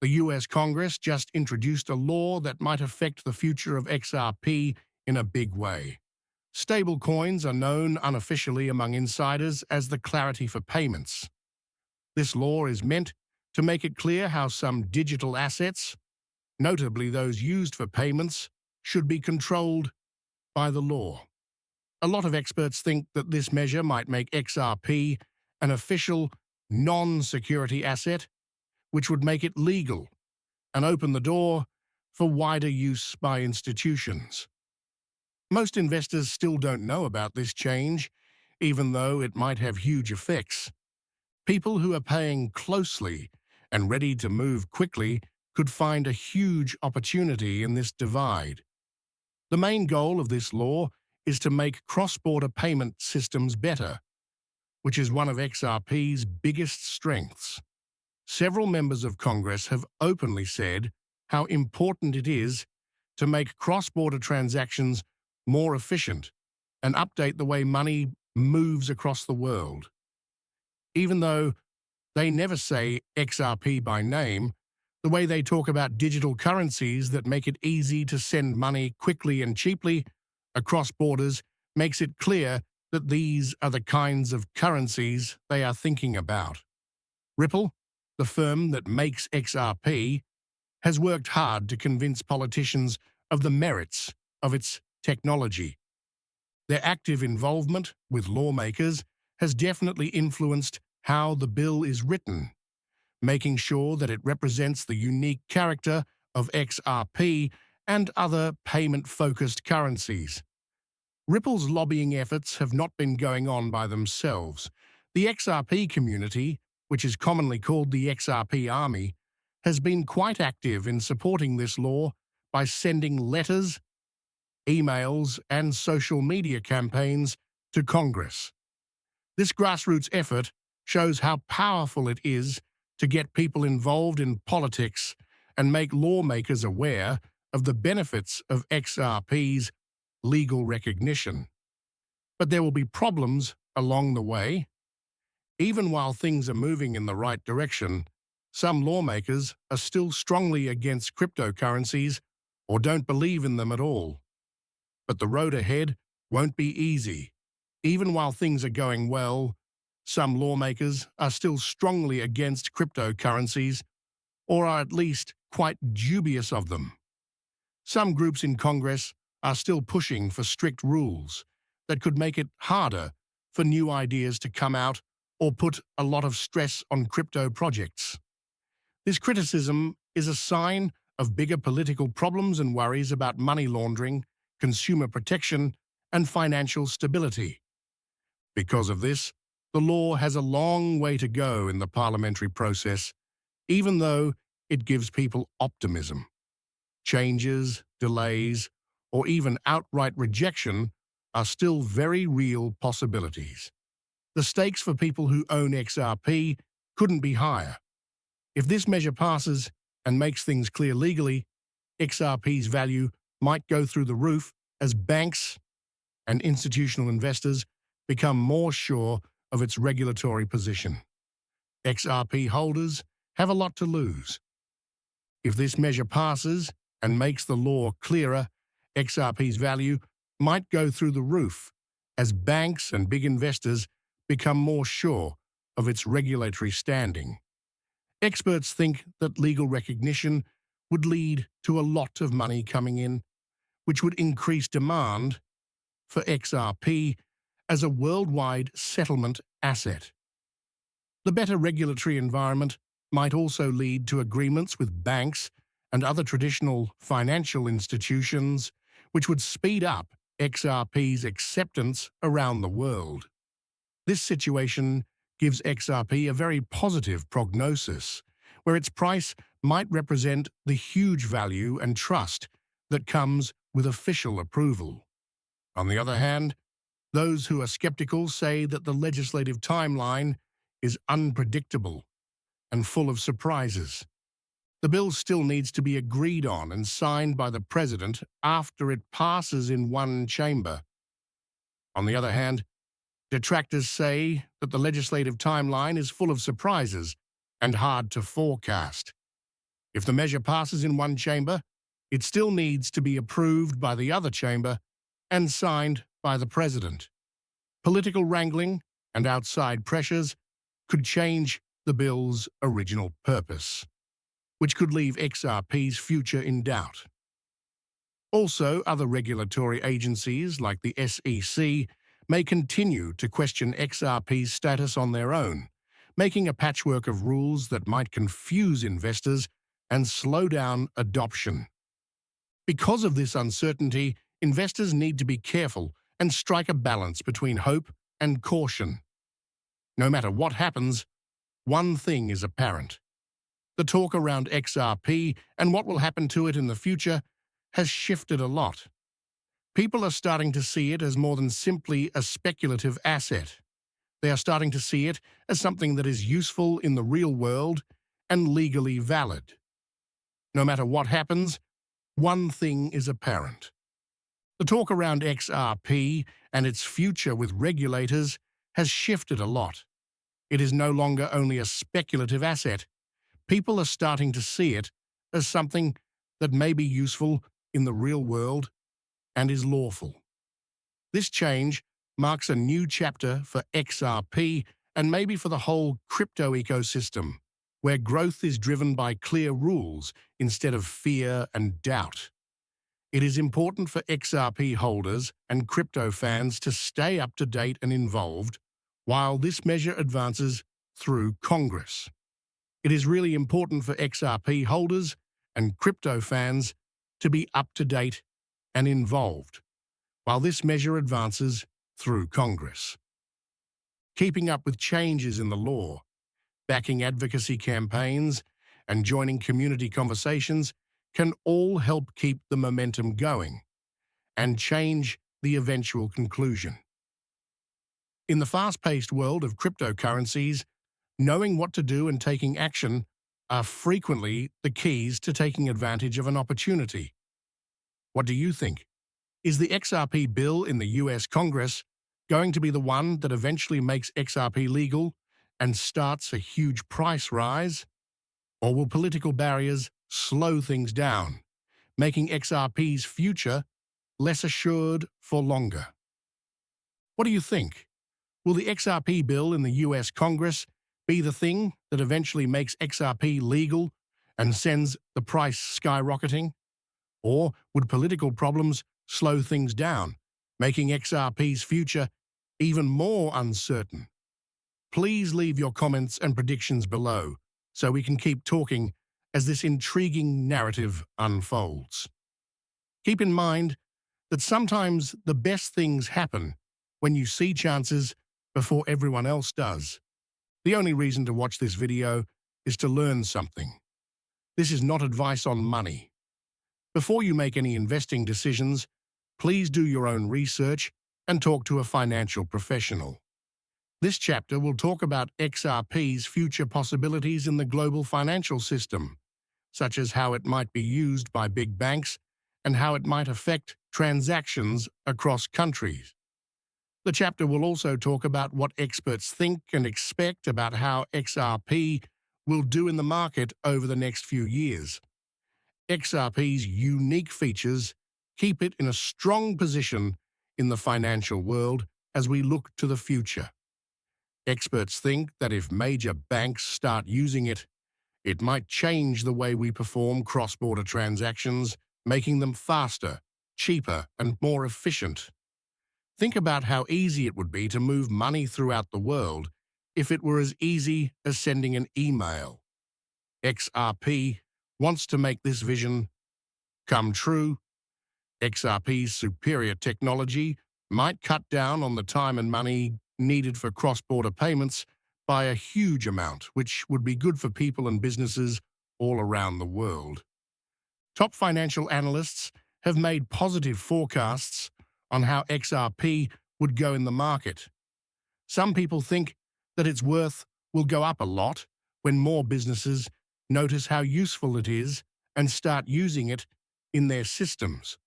The US Congress just introduced a law that might affect the future of XRP in a big way. Stablecoins are known unofficially among insiders as the clarity for payments. This law is meant to make it clear how some digital assets, notably those used for payments, should be controlled by the law. A lot of experts think that this measure might make XRP an official, non-security asset, which would make it legal and open the door for wider use by institutions. Most investors still don't know about this change, even though it might have huge effects. People who are paying closely and ready to move quickly could find a huge opportunity in this divide. The main goal of this law is to make cross-border payment systems better, which is one of XRP's biggest strengths. Several members of Congress have openly said how important it is to make cross-border transactions more efficient and update the way money moves across the world. Even though they never say XRP by name, the way they talk about digital currencies that make it easy to send money quickly and cheaply across borders makes it clear that these are the kinds of currencies they are thinking about. Ripple, the firm that makes XRP, has worked hard to convince politicians of the merits of its technology. Their active involvement with lawmakers has definitely influenced how the bill is written, making sure that it represents the unique character of XRP and other payment-focused currencies. Ripple's lobbying efforts have not been going on by themselves. The XRP community, which is commonly called the XRP Army, has been quite active in supporting this law by sending letters, emails, and social media campaigns to Congress. This grassroots effort shows how powerful it is to get people involved in politics and make lawmakers aware of the benefits of XRP's legal recognition. But there will be problems along the way. Even while things are moving in the right direction, some lawmakers are still strongly against cryptocurrencies or don't believe in them at all. But the road ahead won't be easy. Even while things are going well, some lawmakers are still strongly against cryptocurrencies or are at least quite dubious of them. Some groups in Congress are still pushing for strict rules that could make it harder for new ideas to come out or put a lot of stress on crypto projects. This criticism is a sign of bigger political problems and worries about money laundering, consumer protection, and financial stability. Because of this, the law has a long way to go in the parliamentary process, even though it gives people optimism. Changes, delays, or even outright rejection are still very real possibilities. The stakes for people who own XRP couldn't be higher. If this measure passes and makes things clear legally, XRP's value might go through the roof as banks and institutional investors become more sure of its regulatory position. XRP holders have a lot to lose. If this measure passes and makes the law clearer, XRP's value might go through the roof as banks and big investors become more sure of its regulatory standing. Experts think that legal recognition would lead to a lot of money coming in, which would increase demand for XRP as a worldwide settlement asset. The better regulatory environment might also lead to agreements with banks and other traditional financial institutions, which would speed up XRP's acceptance around the world. This situation gives XRP a very positive prognosis, where its price might represent the huge value and trust that comes with official approval. On the other hand, those who are skeptical say that the legislative timeline is unpredictable and full of surprises. The bill still needs to be agreed on and signed by the president after it passes in one chamber. On the other hand, detractors say that the legislative timeline is full of surprises and hard to forecast. If the measure passes in one chamber, it still needs to be approved by the other chamber and signed by the president. Political wrangling and outside pressures could change the bill's original purpose, which could leave XRP's future in doubt. Also, other regulatory agencies like the SEC may continue to question XRP's status on their own, making a patchwork of rules that might confuse investors and slow down adoption. Because of this uncertainty, investors need to be careful and strike a balance between hope and caution. No matter what happens, one thing is apparent. The talk around XRP and what will happen to it in the future has shifted a lot. People are starting to see it as more than simply a speculative asset. They are starting to see it as something that is useful in the real world and legally valid. No matter what happens, one thing is apparent. The talk around XRP and its future with regulators has shifted a lot. It is no longer only a speculative asset. People are starting to see it as something that may be useful in the real world and is lawful. This change marks a new chapter for XRP and maybe for the whole crypto ecosystem, where growth is driven by clear rules instead of fear and doubt. It is important for XRP holders and crypto fans to stay up to date and involved while this measure advances through Congress. It is really important for XRP holders and crypto fans to be up to date and involved while this measure advances through Congress. Keeping up with changes in the law, backing advocacy campaigns, and joining community conversations can all help keep the momentum going and change the eventual conclusion. In the fast-paced world of cryptocurrencies, knowing what to do and taking action are frequently the keys to taking advantage of an opportunity. What do you think? Is the XRP bill in the US Congress going to be the one that eventually makes XRP legal and starts a huge price rise? Or will political barriers slow things down, making XRP's future less assured for longer? What do you think? Will the XRP bill in the US Congress be the thing that eventually makes XRP legal and sends the price skyrocketing? Or would political problems slow things down, making XRP's future even more uncertain? Please leave your comments and predictions below so we can keep talking as this intriguing narrative unfolds. Keep in mind that sometimes the best things happen when you see chances before everyone else does. The only reason to watch this video is to learn something. This is not advice on money. Before you make any investing decisions, please do your own research and talk to a financial professional. This chapter will talk about XRP's future possibilities in the global financial system, such as how it might be used by big banks and how it might affect transactions across countries. The chapter will also talk about what experts think and expect about how XRP will do in the market over the next few years. XRP's unique features keep it in a strong position in the financial world as we look to the future. Experts think that if major banks start using it, it might change the way we perform cross-border transactions, making them faster, cheaper, and more efficient. Think about how easy it would be to move money throughout the world if it were as easy as sending an email. XRP wants to make this vision come true. XRP's superior technology might cut down on the time and money needed for cross-border payments by a huge amount, which would be good for people and businesses all around the world. Top financial analysts have made positive forecasts on how XRP would go in the market. Some people think that its worth will go up a lot when more businesses notice how useful it is and start using it in their systems.